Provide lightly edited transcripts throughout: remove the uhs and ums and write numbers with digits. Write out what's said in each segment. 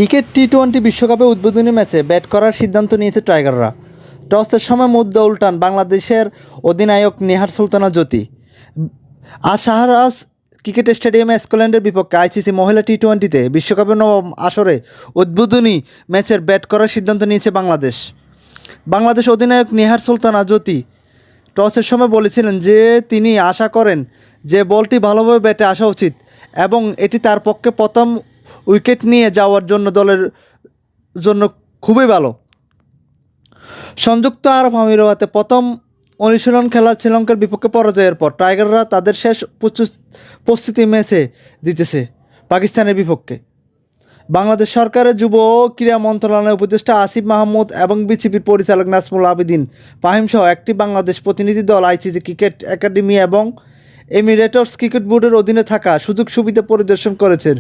Cricket T twenty বিশ্বকাপে উদ্বোধনী ম্যাচে ব্যাট করার সিদ্ধান্ত নিয়েছে টাইগাররা। টসের সময় মুদ্রা উল্টান বাংলাদেশের অধিনায়ক নেহার সুলতানা জ্যোতি। আর শাহরাজ ক্রিকেট স্টেডিয়ামে স্কটল্যান্ডের বিপক্ষে আইসিসি মহিলা টি-টোয়েন্টিতে বিশ্বকাপের নবম আসরে উদ্বোধনী ম্যাচের ব্যাট করার সিদ্ধান্ত নিয়েছে বাংলাদেশ। বাংলাদেশ অধিনায়ক নেহার সুলতানা জ্যোতি টসের সময় বলেছিলেন যে তিনি আশা করেন যে বলটি ভালোভাবে ব্যাটে আসা উচিত এবং এটি তার পক্ষে প্রথম উইকেট নিয়ে যাওয়ার জন্য দলের জন্য খুবই ভালো। সংযুক্ত আরব আমিরাতে প্রথম অনুশীলন খেলার শ্রীলঙ্কার বিপক্ষে পরাজয়ের পর টাইগাররা তাদের শেষ প্রস্তুতি ম্যাচে জিতেছে পাকিস্তানের বিপক্ষে। বাংলাদেশ সরকারের যুব ও ক্রীড়া মন্ত্রণালয়ের উপদেষ্টা আসিফ মাহমুদ এবং বিসিবির পরিচালক নাজমুল আবেদিন ফাহিম সহ একটি বাংলাদেশ প্রতিনিধি দল আইসিসি ক্রিকেট একাডেমি এবং এমিরেটস ক্রিকেট বোর্ডের অধীনে থাকা সুযোগ সুবিধা পরিদর্শন করেছেন।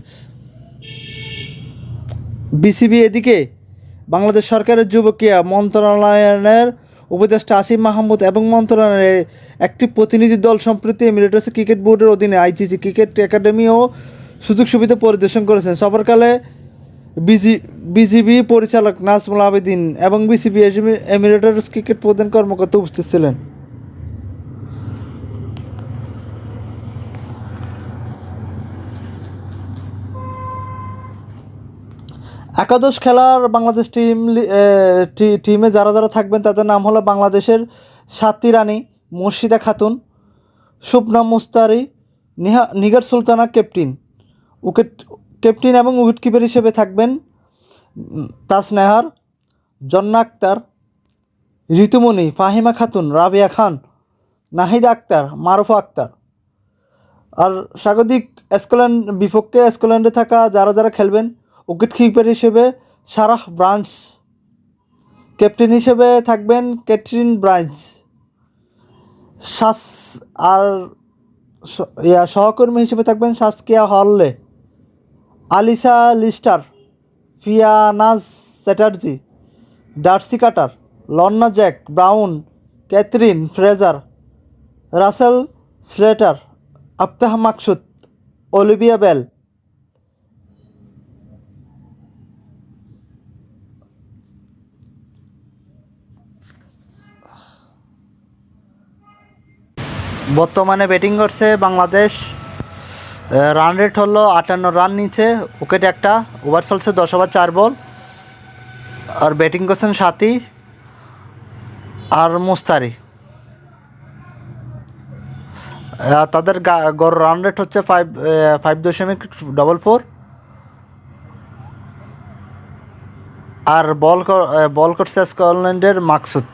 বিসিবি এদিকে বাংলাদেশ সরকারের যুব ক্রীড়া মন্ত্রণালয়ের উপদেষ্টা আসিফ মাহমুদ এবং মন্ত্রণালয়ের একটি প্রতিনিধি দল সম্প্রতি এমিরেটস ক্রিকেট বোর্ডের অধীনে আইসিসি ক্রিকেট একাডেমি ও সুযোগ সুবিধা পরিদর্শন করেছেন। সফরকালে বিজিবি পরিচালক নাজমুল আবেদিন এবং বিসিবি এমিরেটস ক্রিকেট প্রধান কর্মকর্তা উপস্থিত ছিলেন। একাদশ খেলার বাংলাদেশ টিমে যারা থাকবেন তাদের নাম হলো বাংলাদেশের সাতী রানী, মুর্শিদা খাতুন, শুভনা মুস্তারি, নিগার সুলতানা ক্যাপ্টেন এবং উইকেটকিপার হিসেবে থাকবেন তাসনেহার, জন্না আক্তার, ঋতুমণি, ফাহিমা খাতুন, রাবিয়া খান, নাহিদা আক্তার, মারুফা আক্তার। আর স্বাগতিক স্কটল্যান্ডে থাকা যারা খেলবেন উইকেট কিপার হিসেবে সারাহ ব্রাঞ্চ, ক্যাপ্টেন হিসেবে থাকবেন ক্যাটরিন ব্রাঞ্চ, আর সহকর্মী হিসেবে থাকবেন Saskia Horley, Ailsa Lister, Priyanaz Chatterji, Darcey Carter, Lorna Jack Brown, Katherine Fraser, Rachel Slater, Abtaha Maqsood, Olivia Bell. বর্তমানে ব্যাটিং করছে বাংলাদেশ। রান রেট হলো 58 রান নিচে, উইকেট একটা, ওভার চলছে 10 ওভার 4 বল। আর ব্যাটিং করছেন সাথী আর মুস্তারি। তাদের গড় রান রেট হচ্ছে 5.44। আর বল করছে স্কটল্যান্ডের মাকসুদ।